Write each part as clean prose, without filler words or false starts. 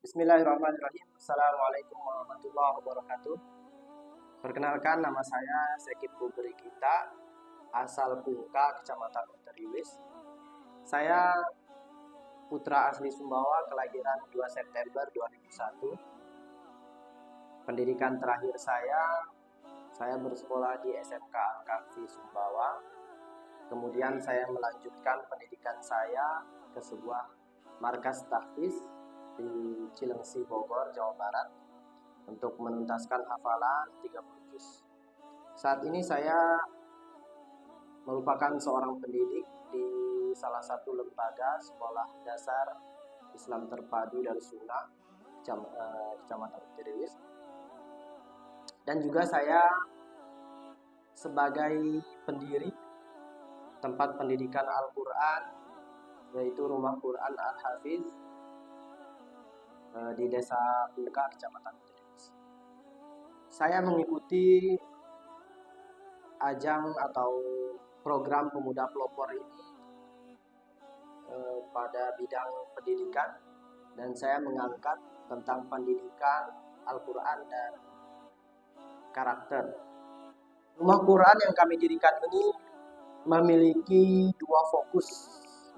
Bismillahirrahmanirrahim. Assalamualaikum warahmatullahi wabarakatuh. Perkenalkan, nama saya Sekip Kubri Kita, asal Pungka, Kecamatan Teriwis. Saya putra asli Sumbawa, kelahiran 2 September 2001. Pendidikan terakhir saya bersekolah di SMK Al-Kahfi Sumbawa. Kemudian saya melanjutkan pendidikan saya ke sebuah markas tahfiz di Cilengsi, Bogor, Jawa Barat untuk menuntaskan hafalan 30 juz. Saat ini saya merupakan seorang pendidik di salah satu lembaga sekolah dasar Islam terpadu Darussunnah Kecamatan Teriwis. Dan juga saya sebagai pendiri tempat pendidikan Al-Quran, yaitu Rumah Quran Al-Hafiz di Desa Pungka, Kecamatan Teriwis. Saya mengikuti ajang atau program pemuda pelopor ini pada bidang pendidikan, dan saya mengangkat tentang pendidikan Al-Quran dan karakter. Rumah Quran yang kami dirikan ini memiliki dua fokus.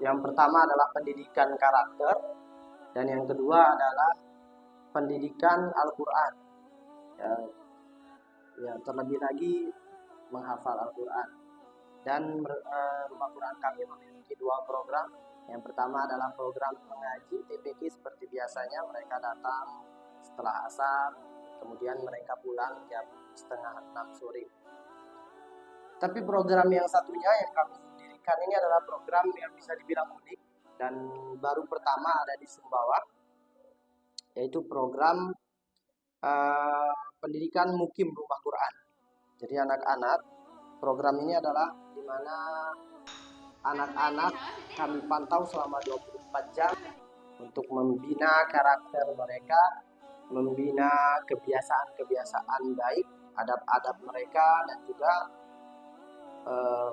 Yang pertama adalah pendidikan karakter, dan yang kedua adalah pendidikan Al-Quran. Terlebih lagi menghafal Al-Quran. Dan Rumah Quran kami memiliki dua program. Yang pertama adalah program mengaji TPQ seperti biasanya, mereka datang setelah asar, kemudian mereka pulang jam 5:30 sore. Tapi program yang satunya yang kami dirikan ini adalah program yang bisa dibilang unik dan baru pertama ada di Sumbawa, yaitu program pendidikan mukim rumah Quran. Jadi anak-anak, program ini adalah di mana anak-anak kami pantau selama 24 jam untuk membina karakter mereka, membina kebiasaan-kebiasaan baik, adab-adab mereka, dan juga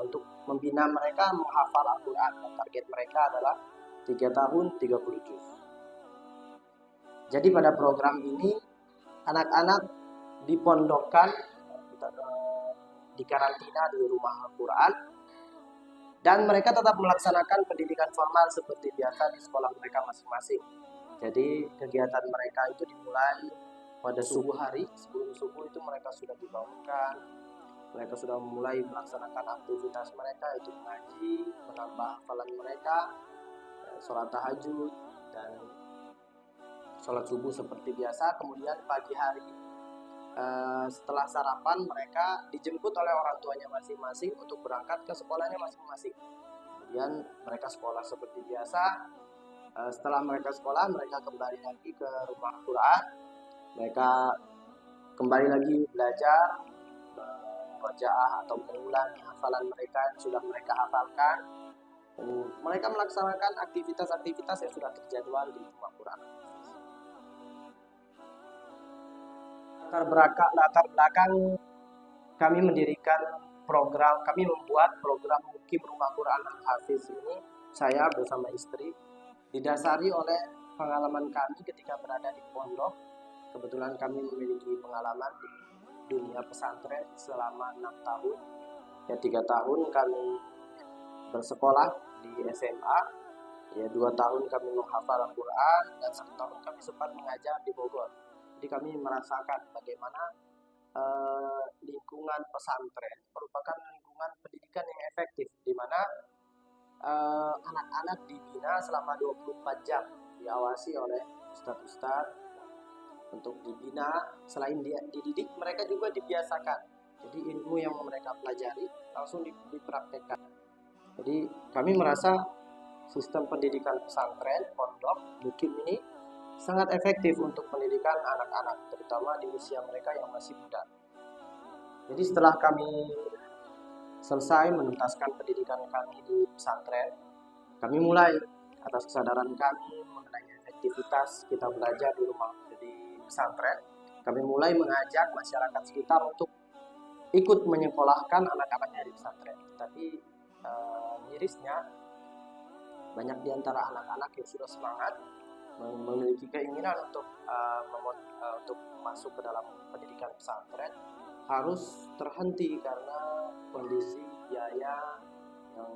untuk membina mereka menghafal Al-Quran. Target mereka adalah 3 tahun 30 juz. Jadi pada program ini anak-anak dipondokkan, di karantina di rumah Al-Quran, dan mereka tetap melaksanakan pendidikan formal seperti biasa di sekolah mereka masing-masing. Jadi kegiatan mereka itu dimulai pada subuh hari. Sebelum subuh itu mereka sudah dibangunkan, mereka sudah mulai melaksanakan aktivitas mereka, yaitu mengaji, menambah hafalan mereka, sholat tahajud, dan sholat subuh seperti biasa. Kemudian pagi hari setelah sarapan mereka dijemput oleh orang tuanya masing-masing untuk berangkat ke sekolahnya masing-masing. Kemudian mereka sekolah seperti biasa. Setelah mereka sekolah, mereka kembali lagi ke rumah Quran. Mereka kembali lagi belajar murojaah atau mengulangi hafalan mereka yang sudah mereka hafalkan. Dan mereka melaksanakan aktivitas-aktivitas yang sudah terjadwal di rumah Quran. Latar belakang kami membuat program mukim rumah Quran Al-Hafiz ini, saya bersama istri, didasari oleh pengalaman kami ketika berada di pondok. Kebetulan kami memiliki pengalaman di dunia pesantren selama 6 tahun. 3 tahun kami bersekolah di SMA, 2 tahun kami menghafal Al-Quran, dan 1 tahun kami sempat mengajar di Bogor. Jadi kami merasakan bagaimana lingkungan pesantren merupakan lingkungan pendidikan yang efektif, di mana anak-anak dibina selama 24 jam, diawasi oleh ustadz-ustadz untuk dibina. Selain dididik, mereka juga dibiasakan. Jadi ilmu yang mereka pelajari langsung dipraktekkan. Jadi kami merasa sistem pendidikan pesantren, pondok, mukim ini sangat efektif untuk pendidikan anak-anak, terutama di usia mereka yang masih muda. Jadi setelah kami selesai menuntaskan pendidikan kami di pesantren, kami mulai atas kesadaran kami mengenai efektivitas kita belajar di pesantren, kami mulai mengajak masyarakat sekitar untuk ikut menyekolahkan anak-anaknya di pesantren. Tapi mirisnya banyak di antara anak-anak yang sudah semangat memiliki keinginan untuk masuk ke dalam pendidikan pesantren harus terhenti karena kondisi biaya yang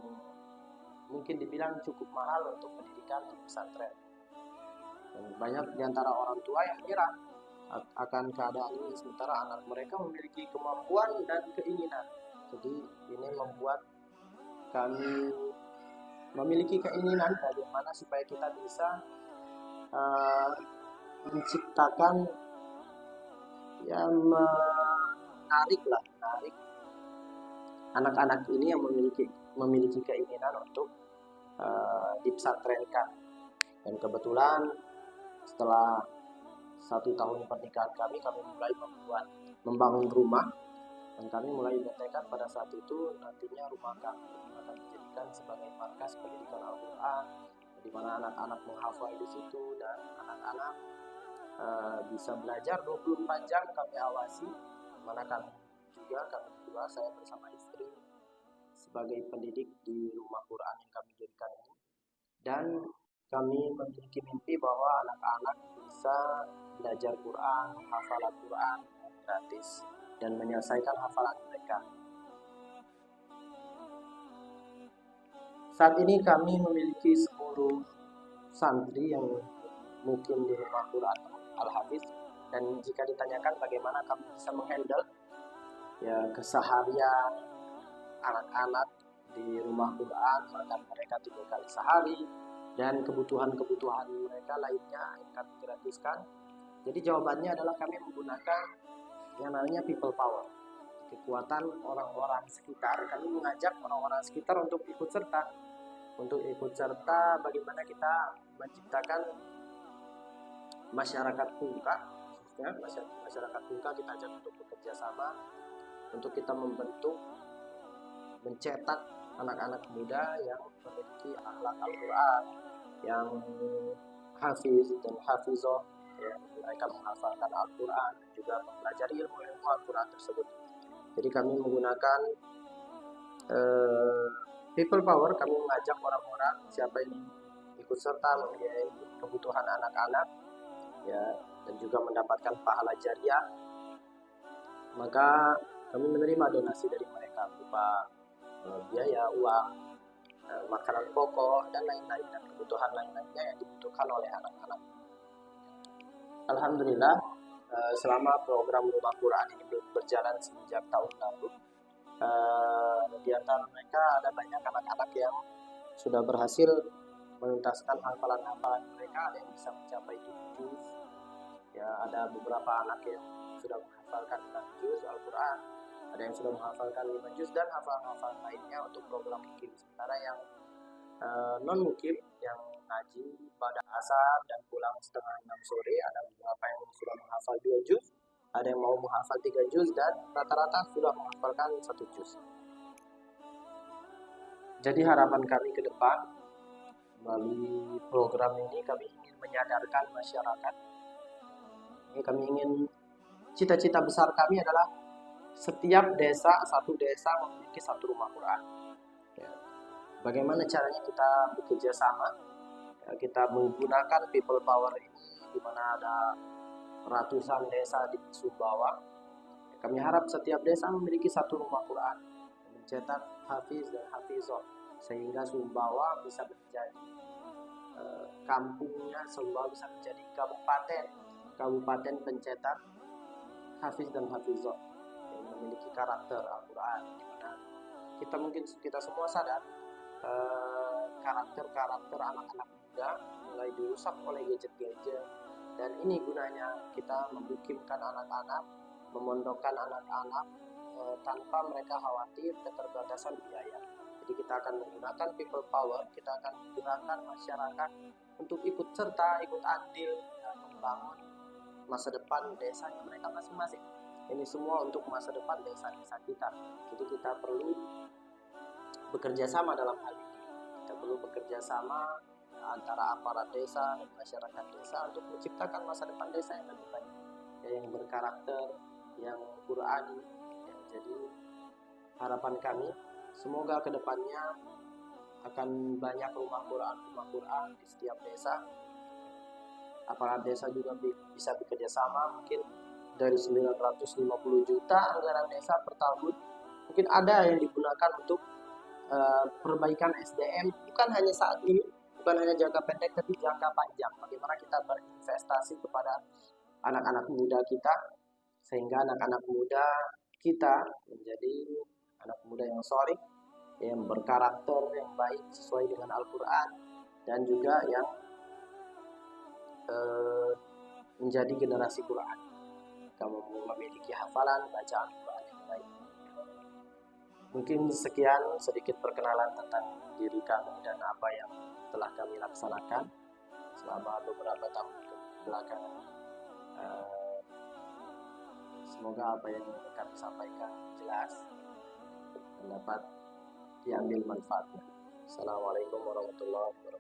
mungkin dibilang cukup mahal untuk pendidikan di pesantren. Dan banyak di antara orang tua yang menyerah akan keadaan ini, sementara anak mereka memiliki kemampuan dan keinginan. Jadi ini membuat kami memiliki keinginan bagaimana supaya kita bisa menciptakan menarik anak-anak ini yang memiliki keinginan untuk dipesantrenkan. Dan kebetulan setelah 1 tahun pernikahan kami mulai membangun rumah, dan kami mulai bertekad pada saat itu nantinya rumah kami akan dijadikan sebagai markas pendidikan Al-Quran, di mana anak-anak menghafal di situ dan anak-anak bisa belajar 24 jam kami awasi, di mana kami berdua, saya bersama istri, sebagai pendidik di rumah Quran yang kami dirikan ini. Dan kami memiliki mimpi bahwa anak-anak bisa belajar Quran, hafalan Quran gratis, dan menyelesaikan hafalan mereka. Saat ini kami memiliki 10 santri yang mukim di rumah Quran Al-Hafiz, dan jika ditanyakan bagaimana kami bisa menghandle keseharian anak-anak di rumah Quran, makan mereka 3 kali sehari, dan kebutuhan-kebutuhan mereka lainnya yang kami gratiskan. Jadi jawabannya adalah kami menggunakan yang namanya people power, kekuatan orang-orang sekitar. Kami mengajak orang-orang sekitar untuk ikut serta bagaimana kita menciptakan masyarakat Pungka, khususnya masyarakat Pungka kita ajak untuk bekerja sama, untuk kita mencetak anak-anak muda yang memiliki akhlak Al-Quran, yang hafiz dan hafizah, mereka menghafalkan Al-Quran, juga mempelajari ilmu-ilmu Al-Quran tersebut. Jadi kami menggunakan people power, kami mengajak orang-orang siapa yang ikut serta membiayai kebutuhan anak-anak, dan juga mendapatkan pahala jariah, maka kami menerima donasi dari mereka berupa biaya, uang, makanan pokok, dan lain-lain, dan kebutuhan lain-lainnya yang dibutuhkan oleh anak-anak. Alhamdulillah, selama program Rumah Quran ini berjalan sejak tahun lalu, di antara mereka ada banyak anak-anak yang sudah berhasil menuntaskan hafalan-hafalan mereka. Ada yang bisa mencapai 7 juz, ada beberapa anak yang sudah menghafalkan 6 juz Al-Quran, ada yang sudah menghafalkan 5 juz, dan hafalan-hafalan lainnya untuk program mukim. Sementara yang non-mukim, yang ngaji pada asar dan pulang setengah 6 sore, ada beberapa yang sudah menghafal 2 juz, ada yang mau menghafal 3 juz, dan rata-rata sudah menghafalkan 1 juz. Jadi harapan kami ke depan melalui program ini, kami ingin menyadarkan masyarakat. Kami ingin, cita-cita besar kami adalah setiap satu desa memiliki 1 rumah Quran. Bagaimana caranya kita bekerja sama? Kita menggunakan people power ini, di mana ada ratusan desa di Sumbawa. Kami harap setiap desa memiliki 1 rumah Quran, mencetak hafiz dan hafizah, sehingga Sumbawa bisa menjadi kampungnya, Sumbawa bisa menjadi kabupaten pencetak hafiz dan hafizah yang memiliki karakter Al-Quran, di mana kita semua sadar karakter anak-anak muda mulai dirusak oleh gadget-gadget, dan ini gunanya kita memukimkan anak-anak, memondokkan anak-anak tanpa mereka khawatir keterbatasan biaya. Jadi kita akan menggunakan people power, kita akan menggunakan masyarakat untuk ikut serta, ikut andil membangun masa depan desanya mereka masing-masing. Ini semua untuk masa depan desa-desa kita. Jadi kita perlu bekerja sama dalam hal ini. Kita perlu bekerja sama antara aparat desa dan masyarakat desa untuk menciptakan masa depan desa yang lebih baik, yang berkarakter, yang Qurani. Jadi harapan kami, semoga kedepannya akan banyak rumah Quran di setiap desa, aparat desa juga bisa bekerja sama. Mungkin dari 950 juta anggaran desa per tahun, mungkin ada yang digunakan untuk perbaikan SDM, bukan hanya saat ini, bukan hanya jangka pendek, tapi jangka panjang. Bagaimana kita berinvestasi kepada anak-anak muda kita, sehingga anak-anak muda kita menjadi anak muda yang soleh, yang berkarakter yang baik sesuai dengan Al-Quran, dan juga yang menjadi generasi Quran. Kamu memiliki hafalan bacaan Quran yang baik. Mungkin sekian sedikit perkenalan tentang diri kami dan apa yang telah kami laksanakan selama beberapa tahun belakangan. Semoga apa yang kami sampaikan jelas dan dapat diambil manfaatnya. Assalamualaikum warahmatullahi wabarakatuh.